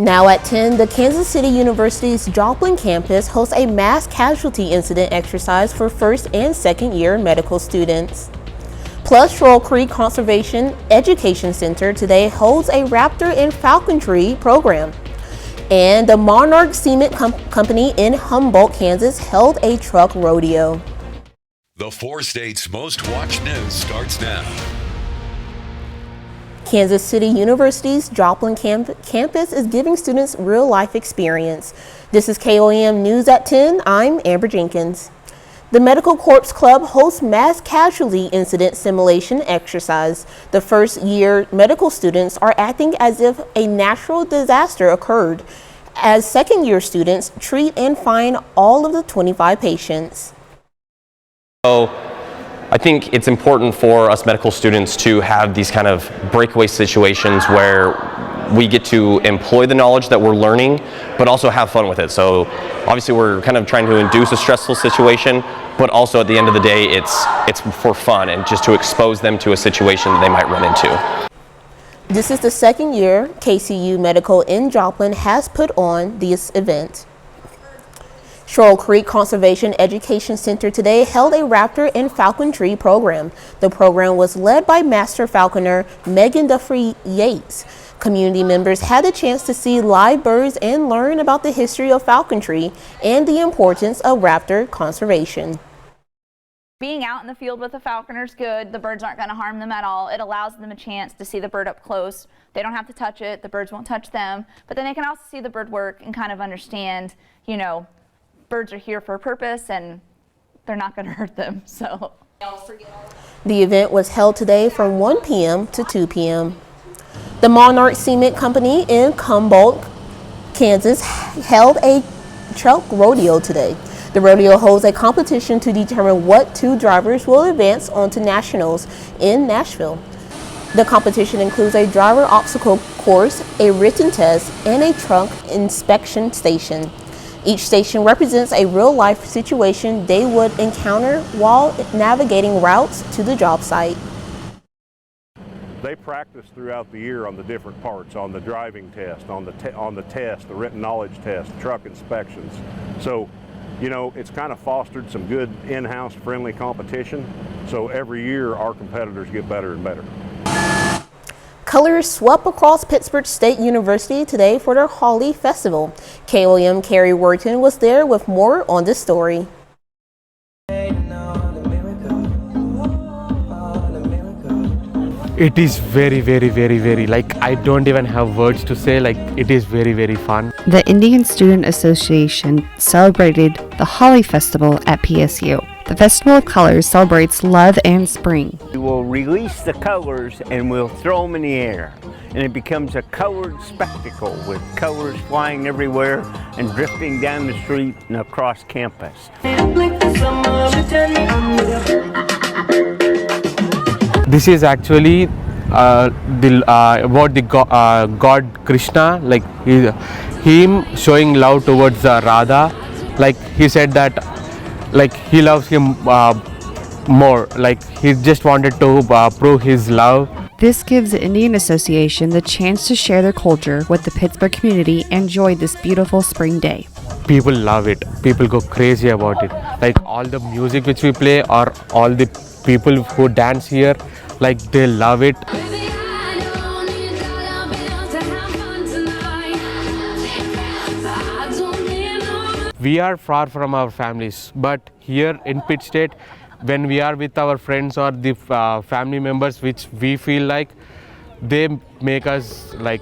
Now at 10, the Kansas City University's Joplin campus hosts a mass casualty incident exercise for first and second year medical students. Plus, Shoal Creek Conservation Education Center today holds a raptor and falconry program. And the Monarch Cement Company in Humboldt, Kansas held a truck rodeo. The 4 states' most watched news starts now. Kansas City University's Joplin campus is giving students real-life experience. This is KOAM News at 10. I'm Amber Jenkins. The Medical Corps Club hosts mass casualty incident simulation exercise. The first-year medical students are acting as if a natural disaster occurred, as second-year students treat and find all of the 25 patients. So I think it's important for us medical students to have these kind of breakaway situations where we get to employ the knowledge that we're learning, but also have fun with it. So obviously we're kind of trying to induce a stressful situation, but also at the end of the day, it's for fun and just to expose them to a situation that they might run into. This is the second year KCU Medical in Joplin has put on this event. Shoal Creek Conservation Education Center today held a raptor and falconry program. The program was led by Master Falconer Megan Duffrey Yates. Community members had the chance to see live birds and learn about the history of falconry and the importance of raptor conservation. Being out in the field with a falconer is good. The birds aren't going to harm them at all. It allows them a chance to see the bird up close. They don't have to touch it. The birds won't touch them. But then they can also see the bird work and kind of understand, you know, birds are here for a purpose and they're not going to hurt them. So the event was held today from 1 p.m. to 2 p.m. The Monarch Cement Company in Humboldt, Kansas held a truck rodeo today. The rodeo holds a competition to determine what 2 drivers will advance onto nationals in Nashville. The competition includes a driver obstacle course, a written test, and a truck inspection station. Each station represents a real-life situation they would encounter while navigating routes to the job site. They practice throughout the year on the different parts, on the driving test, on the test, the written knowledge test, truck inspections. So, you know, it's kind of fostered some good in-house friendly competition. So every year our competitors get better and better. Colors swept across Pittsburgh State University today for their Holi Festival. KOAM Carrie Worton was there with more on this story. It is very, like I don't even have words to say, like it is very fun. The Indian Student Association celebrated the Holi Festival at PSU. The Festival of Colors celebrates love and spring. We will release the colors and we'll throw them in the air. And it becomes a colored spectacle with colors flying everywhere and drifting down the street and across campus. This is actually about the God Krishna, like him showing love towards Radha. Like he said that like he loves him more, like he just wanted to prove his love. This gives the Indian Association the chance to share their culture with the Pittsburgh community and enjoy this beautiful spring day. People love it. People go crazy about it. Like all the music which we play or all the people who dance here, like they love it. We are far from our families, but here in Pitt State, when we are with our friends or the family members, which we feel like, they make us like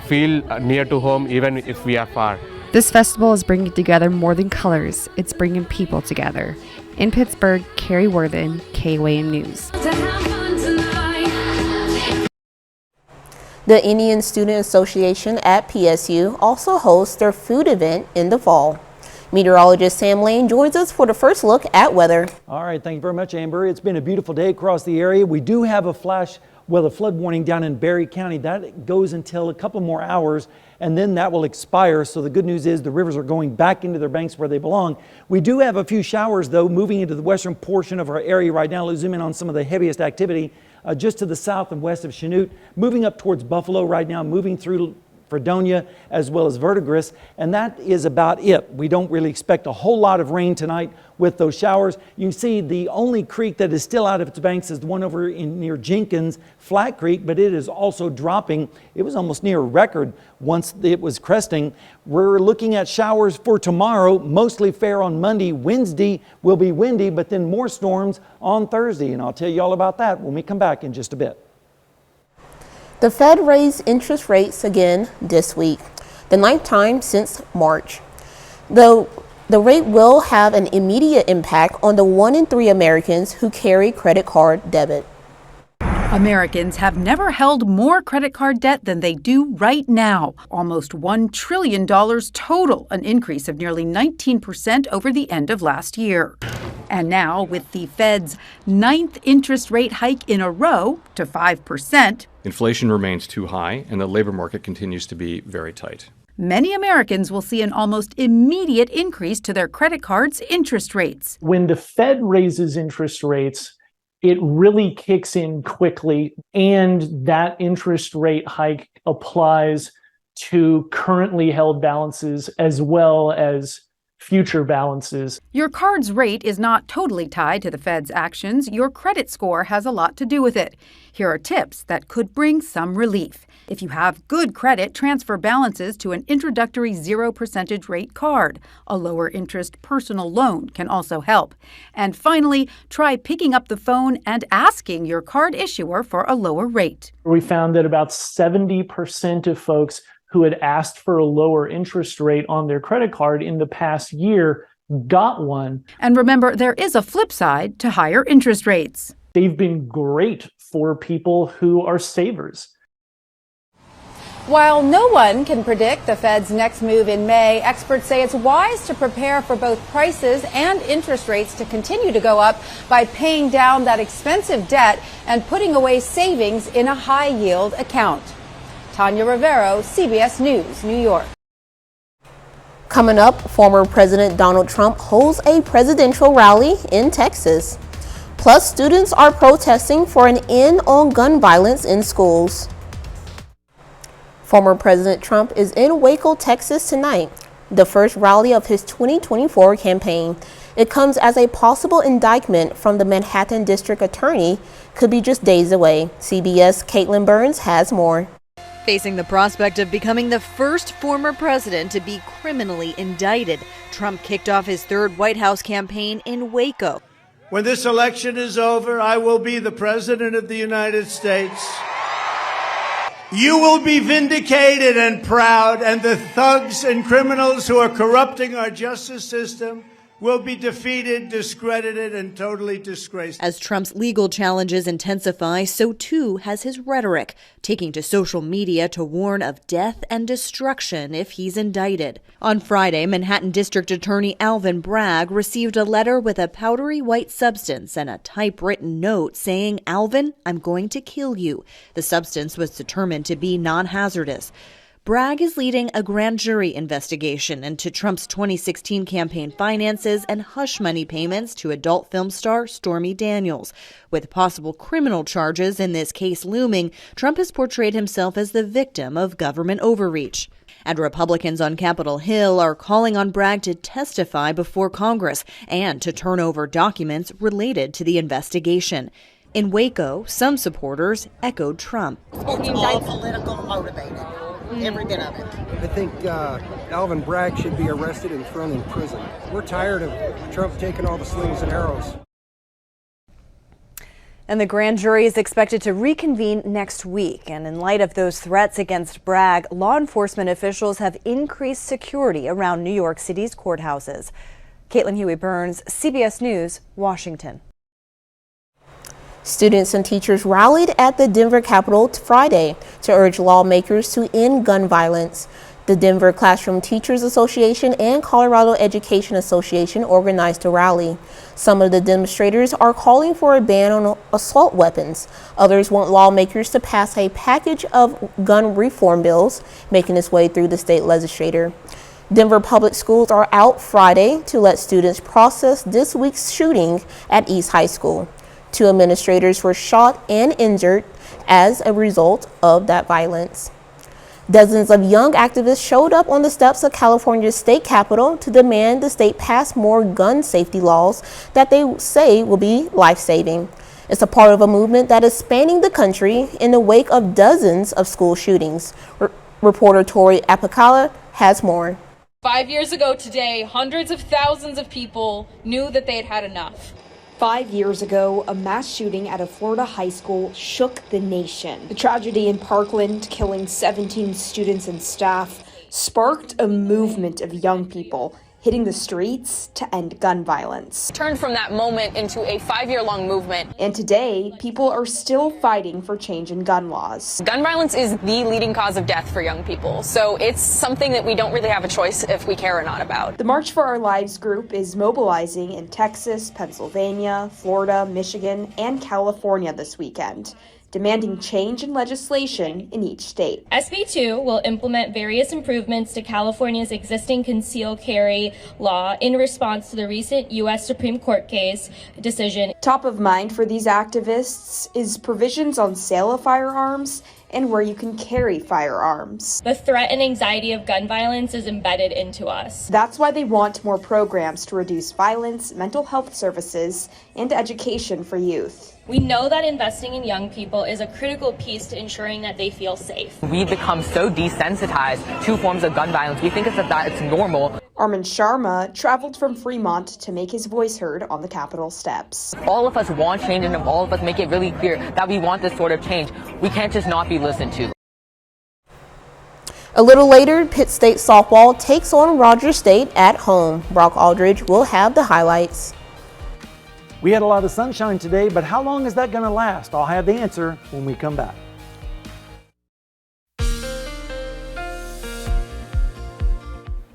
feel near to home even if we are far. This festival is bringing together more than colors, it's bringing people together. In Pittsburgh, Carrie Worthen, KOAM News. The Indian Student Association at PSU also hosts their food event in the fall. Meteorologist Sam Lane joins us for the first look at weather. All right, thank you very much, Amber. It's been a beautiful day across the area. We do have a flood warning down in Berry County. That goes until a couple more hours, and then that will expire. So the good news is the rivers are going back into their banks where they belong. We do have a few showers, though, moving into the western portion of our area right now. Let's zoom in on some of the heaviest activity just to the south and west of Chanute, moving up towards Buffalo right now, moving through Fredonia, as well as Verdigris, and that is about it. We don't really expect a whole lot of rain tonight with those showers. You can see the only creek that is still out of its banks is the one over near Jenkins, Flat Creek, but it is also dropping. It was almost near a record once it was cresting. We're looking at showers for tomorrow, mostly fair on Monday. Wednesday will be windy, but then more storms on Thursday, and I'll tell you all about that when we come back in just a bit. The Fed raised interest rates again this week, the 9th time since March. Though the rate will have an immediate impact on the 1 in 3 Americans who carry credit card debit. Americans have never held more credit card debt than they do right now. Almost $1 trillion total, an increase of nearly 19% over the end of last year. And now, with the Fed's 9th interest rate hike in a row to 5%, inflation remains too high and the labor market continues to be very tight. many Americans will see an almost immediate increase to their credit cards' interest rates. When the Fed raises interest rates, it really kicks in quickly, and that interest rate hike applies to currently held balances as well as future balances. Your card's rate is not totally tied to the Fed's actions. Your credit score has a lot to do with it. Here are tips that could bring some relief. If you have good credit, transfer balances to an introductory 0% rate card. A lower interest personal loan can also help. And finally, try picking up the phone and asking your card issuer for a lower rate. We found that about 70% of folks who had asked for a lower interest rate on their credit card in the past year got one. And remember, there is a flip side to higher interest rates. They've been great for people who are savers. While no one can predict the Fed's next move in May, experts say it's wise to prepare for both prices and interest rates to continue to go up by paying down that expensive debt and putting away savings in a high-yield account. Tanya Rivero, CBS News, New York. Coming up, former President Donald Trump holds a presidential rally in Texas. Plus, students are protesting for an end on gun violence in schools. Former President Trump is in Waco, Texas tonight, the first rally of his 2024 campaign. It comes as a possible indictment from the Manhattan District Attorney could be just days away. CBS' Caitlin Burns has more. Facing the prospect of becoming the first former president to be criminally indicted, Trump kicked off his third White House campaign in Waco. When this election is over, I will be the president of the United States. You will be vindicated and proud, and the thugs and criminals who are corrupting our justice system will be defeated, discredited, and totally disgraced. As Trump's legal challenges intensify, so too has his rhetoric, taking to social media to warn of death and destruction if he's indicted. On Friday, Manhattan District Attorney Alvin Bragg received a letter with a powdery white substance and a typewritten note saying, "Alvin, I'm going to kill you." The substance was determined to be non-hazardous. Bragg is leading a grand jury investigation into Trump's 2016 campaign finances and hush money payments to adult film star Stormy Daniels. With possible criminal charges in this case looming, Trump has portrayed himself as the victim of government overreach. And Republicans on Capitol Hill are calling on Bragg to testify before Congress and to turn over documents related to the investigation. In Waco, some supporters echoed Trump. It's all political motivated. Every bit of it. I think Alvin Bragg should be arrested and thrown in prison. We're tired of Trump taking all the slings and arrows. And the grand jury is expected to reconvene next week. And in light of those threats against Bragg, law enforcement officials have increased security around New York City's courthouses. Caitlin Huey-Burns, CBS News, Washington. Students and teachers rallied at the Denver Capitol Friday to urge lawmakers to end gun violence. The Denver Classroom Teachers Association and Colorado Education Association organized a rally. Some of the demonstrators are calling for a ban on assault weapons. Others want lawmakers to pass a package of gun reform bills, making its way through the state legislature. Denver Public Schools are out Friday to let students process this week's shooting at East High School. 2 administrators were shot and injured as a result of that violence. Dozens of young activists showed up on the steps of California's state capitol to demand the state pass more gun safety laws that they say will be life-saving. It's a part of a movement that is spanning the country in the wake of dozens of school shootings. Reporter Tori Apicala has more. 5 years ago today, hundreds of thousands of people knew that they had had enough. 5 years ago, a mass shooting at a Florida high school shook the nation. The tragedy in Parkland, killing 17 students and staff, sparked a movement of young people hitting the streets to end gun violence. Turned from that moment into a 5-year-long movement. And today, people are still fighting for change in gun laws. Gun violence is the leading cause of death for young people, so it's something that we don't really have a choice if we care or not about. The March for Our Lives group is mobilizing in Texas, Pennsylvania, Florida, Michigan, and California this weekend, demanding change in legislation in each state. SB 2 will implement various improvements to California's existing concealed carry law in response to the recent U.S. Supreme Court case decision. Top of mind for these activists is provisions on sale of firearms and where you can carry firearms. The threat and anxiety of gun violence is embedded into us. That's why they want more programs to reduce violence, mental health services, and education for youth. We know that investing in young people is a critical piece to ensuring that they feel safe. We've become so desensitized to forms of gun violence. We think it's normal. Armin Sharma traveled from Fremont to make his voice heard on the Capitol steps. All of us want change, and all of us make it really clear that we want this sort of change. We can't just not be listened to. A little later, Pitt State softball takes on Rogers State at home. Brock Aldridge will have the highlights. We had a lot of sunshine today, but how long is that going to last? I'll have the answer when we come back.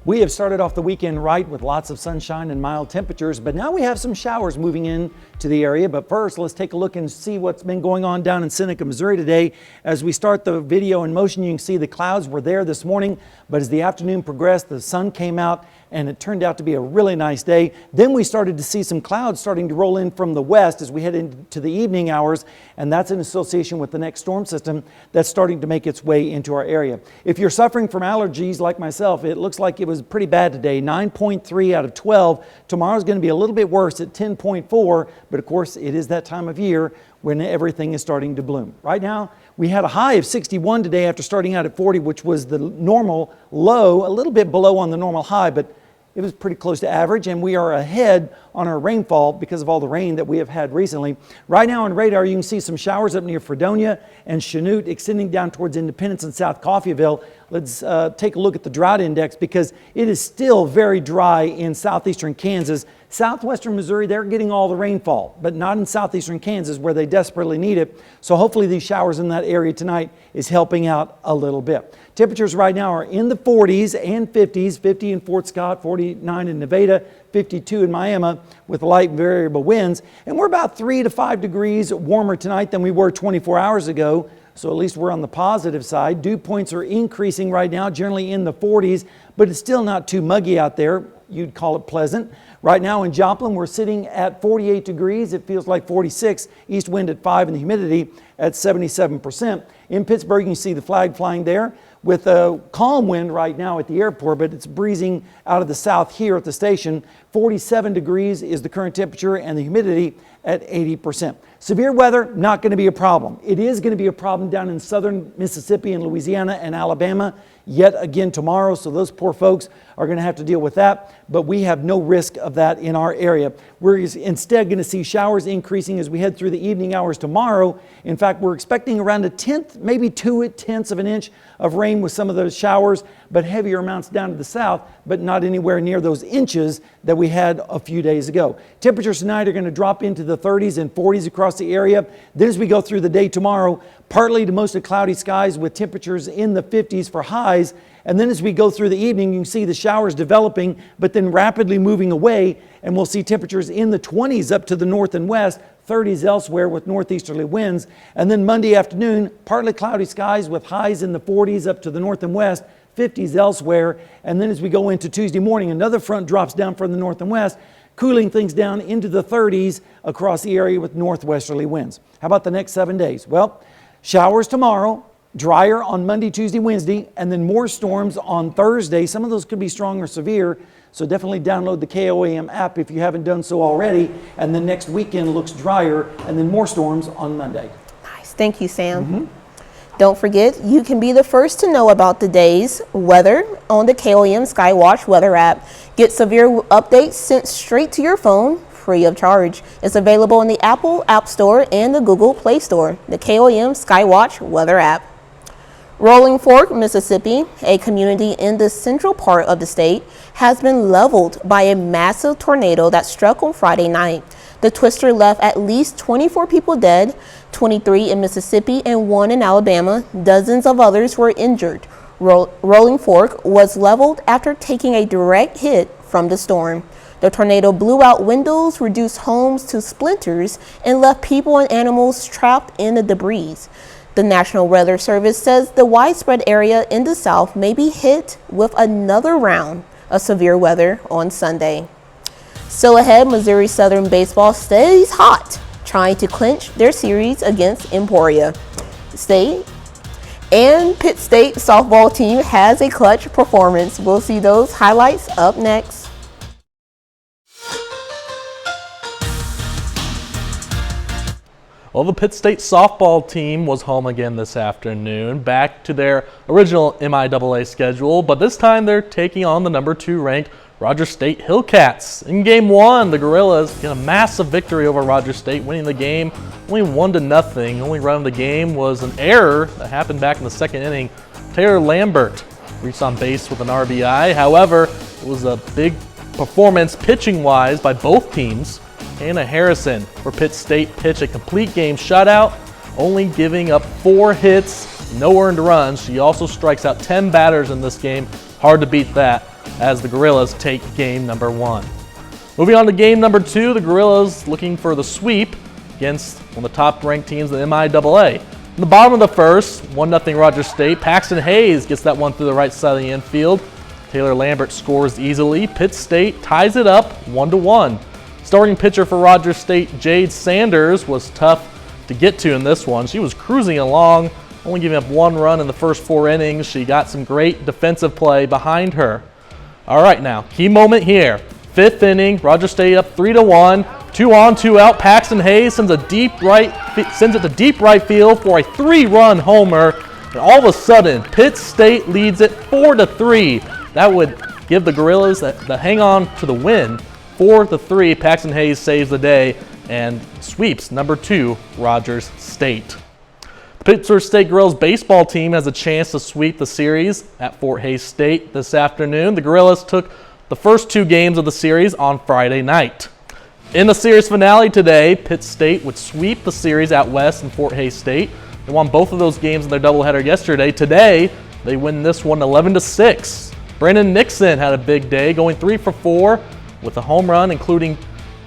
We have started off the weekend right with lots of sunshine and mild temperatures, but now we have some showers moving in to the area. But first, let's take a look and see what's been going on down in Seneca, Missouri today. As we start the video in motion, you can see the clouds were there this morning, but as the afternoon progressed, the sun came out and it turned out to be a really nice day. Then we started to see some clouds starting to roll in from the west as we head into the evening hours, and that's in association with the next storm system that's starting to make its way into our area. If you're suffering from allergies like myself, it looks like it was pretty bad today, 9.3 out of 12. Tomorrow's going to be a little bit worse at 10.4, but of course it is that time of year when everything is starting to bloom. Right now, we had a high of 61 today after starting out at 40, which was the normal low, a little bit below on the normal high, but it was pretty close to average, and we are ahead on our rainfall because of all the rain that we have had recently. Right now on radar, you can see some showers up near Fredonia and Chanute extending down towards Independence and South Coffeyville. Let's take a look at the drought index because it is still very dry in southeastern Kansas. Southwestern Missouri, they're getting all the rainfall, but not in southeastern Kansas where they desperately need it. So hopefully these showers in that area tonight is helping out a little bit. Temperatures right now are in the 40s and 50s, 50 in Fort Scott, 49 in Nevada, 52 in Miami with light variable winds. And we're about 3 to 5 degrees warmer tonight than we were 24 hours ago. So at least we're on the positive side. Dew points are increasing right now, generally in the 40s, but it's still not too muggy out there. You'd call it pleasant. Right now in Joplin, we're sitting at 48 degrees. It feels like 46. East wind at 5 and the humidity at 77%. In Pittsburgh, you can see the flag flying there with a calm wind right now at the airport, but it's breezing out of the south here at the station. 47 degrees is the current temperature and the humidity at 80%. Severe weather, not going to be a problem. It is going to be a problem down in southern Mississippi and Louisiana and Alabama yet again tomorrow, so those poor folks are going to have to deal with that, but we have no risk of that in our area. We're instead going to see showers increasing as we head through the evening hours tomorrow. In fact, we're expecting around 1/10, maybe 2/10 of an inch of rain with some of those showers, but heavier amounts down to the south, but not anywhere near those inches that we had a few days ago. Temperatures tonight are going to drop into the 30s and 40s across the area. Then as we go through the day tomorrow, partly to mostly cloudy skies with temperatures in the 50s for highs. And then as we go through the evening, you can see the showers developing, but then rapidly moving away. And we'll see temperatures in the 20s up to the north and west, 30s elsewhere with northeasterly winds. And then Monday afternoon, partly cloudy skies with highs in the 40s up to the north and west, 50s elsewhere. And then as we go into Tuesday morning, another front drops down from the north and west, cooling things down into the 30s across the area with northwesterly winds. How about the next 7 days? Well, showers tomorrow, Drier on Monday, Tuesday, Wednesday, and then more storms on Thursday. Some of those could be strong or severe, so definitely download the KOAM app if you haven't done so already. And then next weekend looks drier, and then more storms on Monday. Nice. Thank you, Sam. Don't forget, you can be the first to know about the day's weather on the KOAM Skywatch weather app. Get severe updates sent straight to your phone, free of charge. It's available in the Apple App Store and the Google Play Store. The KOAM Skywatch weather app. Rolling Fork, Mississippi, a community in the central part of the state, has been leveled by a massive tornado that struck on Friday night. The twister left at least 24 people dead, 23 in Mississippi and 1 in Alabama. Dozens of others were injured. Rolling Fork was leveled after taking a direct hit from the storm. The tornado blew out windows, reduced homes to splinters, and left people and animals trapped in the debris. The National Weather Service says the widespread area in the south may be hit with another round of severe weather on Sunday. Still ahead, Missouri Southern baseball stays hot, trying to clinch their series against Emporia State. And Pitt State softball team has a clutch performance. We'll see those highlights up next. Well, the Pitt State softball team was home again this afternoon, back to their original MIAA schedule, but this time they're taking on the number 2 ranked Rogers State Hillcats. In Game 1, the Gorillas get a massive victory over Rogers State, winning the game only 1-0. Only run of the game was an error that happened back in the second inning. Taylor Lambert reached on base with an RBI. However, it was a big performance pitching-wise by both teams. Hannah Harrison for Pitt State pitched a complete game shutout, only giving up 4 hits, no earned runs. She also strikes out 10 batters in this game. Hard to beat that as the Gorillas take game number 1. Moving on to game number 2, the Gorillas looking for the sweep against one of the top-ranked teams in the MIAA. In the bottom of the first, 1-0 Rogers State. Paxton Hayes gets that one through the right side of the infield. Taylor Lambert scores easily. Pitt State ties it up 1-1. Starting pitcher for Rogers State, Jade Sanders, was tough to get to in this one. She was cruising along, only giving up 1 run in the first 4 innings. She got some great defensive play behind her. All right, now, key moment here. 5th inning, Rogers State up 3-1. 2 on, 2 out. Paxton Hayes sends it to deep right field for a 3-run homer. And all of a sudden, Pitt State leads it 4-3. That would give the Gorillas the hang on to the win. 4-3, Paxton Hayes saves the day and sweeps number 2, Rogers State. The Pittsburgh State Gorillas baseball team has a chance to sweep the series at Fort Hays State this afternoon. The Gorillas took the first 2 games of the series on Friday night. In the series finale today, Pitt State would sweep the series out west in Fort Hays State. They won both of those games in their doubleheader yesterday. Today, they win this one 11-6. Brandon Nixon had a big day, going 3 for 4 with a home run, including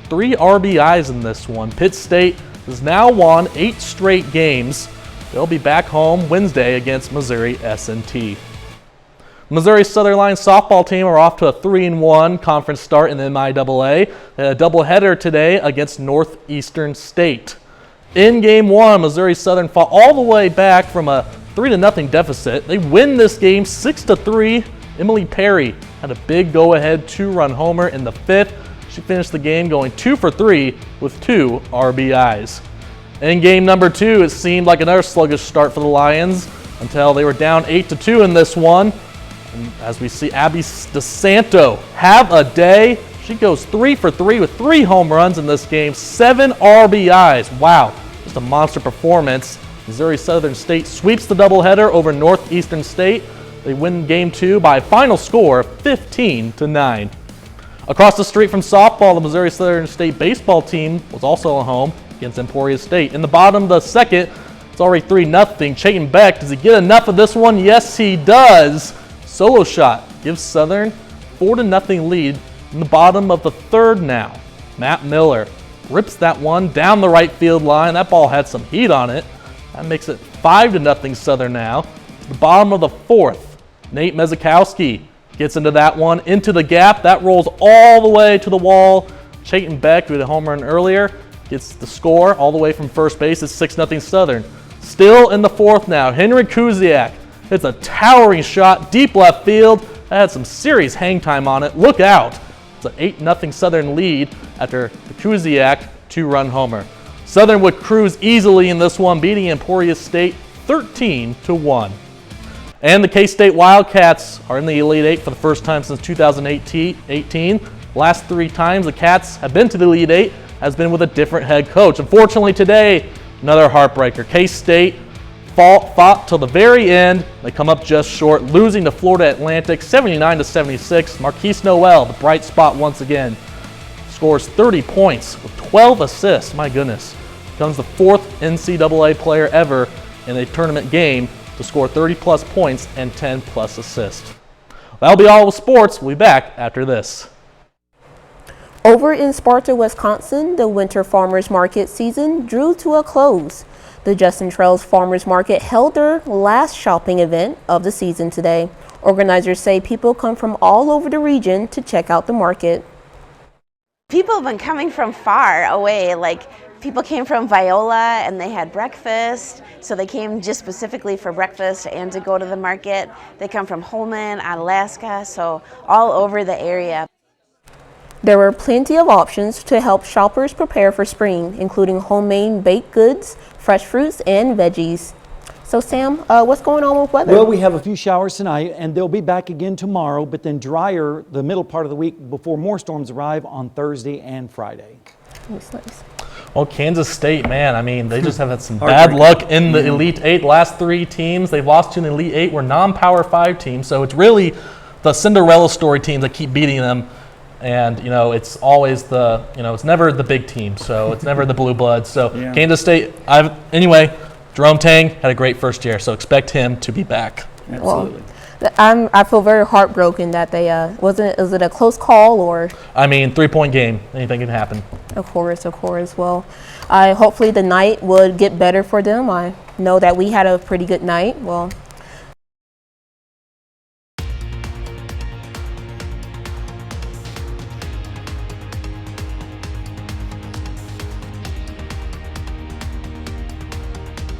3 RBIs in this one. Pitt State has now won 8 straight games. They'll be back home Wednesday against Missouri S&T. Missouri Southern Lions softball team are off to a 3-1 conference start in the MIAA. They had a doubleheader today against Northeastern State. In Game 1, Missouri Southern fought all the way back from a 3-0 deficit. They win this game 6-3. Emily Perry had a big go-ahead 2-run homer in the 5th. She finished the game going 2 for 3 with 2 RBIs. In game number 2, it seemed like another sluggish start for the Lions until they were down 8-2 in this one. And as we see Abby DeSanto have a day. She goes 3 for 3 with 3 home runs in this game, 7 RBIs. Wow, just a monster performance. Missouri Southern State sweeps the doubleheader over Northeastern State. They win Game 2 by a final score of 15-9. Across the street from softball, the Missouri Southern State baseball team was also at home against Emporia State. In the bottom of the second, it's already 3-0. Chayton Beck, does he get enough of this one? Yes, he does. Solo shot gives Southern 4-0 lead in the bottom of the 3rd now. Matt Miller rips that one down the right field line. That ball had some heat on it. That makes it 5-0 Southern now. The bottom of the 4th. Nate Mezakowski gets into that one, into the gap. That rolls all the way to the wall. Chayton Beck, who had a home run earlier, gets the score all the way from first base. It's 6-0 Southern. Still in the fourth now, Henry Kuziak hits a towering shot deep left field. That had some serious hang time on it. Look out. It's an 8-0 Southern lead after the Kuziak 2-run homer. Southern would cruise easily in this one, beating Emporia State 13-1. And the K-State Wildcats are in the Elite Eight for the first time since 2018. Last 3 times the Cats have been to the Elite Eight has been with a different head coach. Unfortunately today, another heartbreaker. K-State fought till the very end. They come up just short, losing to Florida Atlantic 79-76. Marquise Noel, the bright spot once again, scores 30 points with 12 assists. My goodness. Becomes the 4th NCAA player ever in a tournament game to score 30-plus points and 10-plus assists. That'll be all with sports. We'll be back after this. Over in Sparta, Wisconsin, the winter farmers market season drew to a close. The Justin Trails Farmers Market held their last shopping event of the season today. Organizers say people come from all over the region to check out the market. People have been coming from far away, like people came from Viola and they had breakfast, so they came just specifically for breakfast and to go to the market. They come from Holman, Alaska, so all over the area. There were plenty of options to help shoppers prepare for spring, including homemade baked goods, fresh fruits, and veggies. So Sam, what's going on with weather? Well, we have a few showers tonight, and they'll be back again tomorrow, but then drier the middle part of the week before more storms arrive on Thursday and Friday. Nice. Well, Kansas State, man, I mean, they just have had some bad luck in the Elite Eight. Last 3 teams they've lost to in the Elite Eight were non-Power 5 teams, so it's really the Cinderella story teams that keep beating them. And, you know, it's always the, you know, it's never the big team, so it's never the Blue Bloods. So yeah. Kansas State, anyway, Jerome Tang had a great first year, so expect him to be back. Absolutely. Well, I feel very heartbroken that they, was it a close call or? I mean, 3-point game, anything can happen. Of course. Well, hopefully the night would get better for them. I know that we had a pretty good night. Well,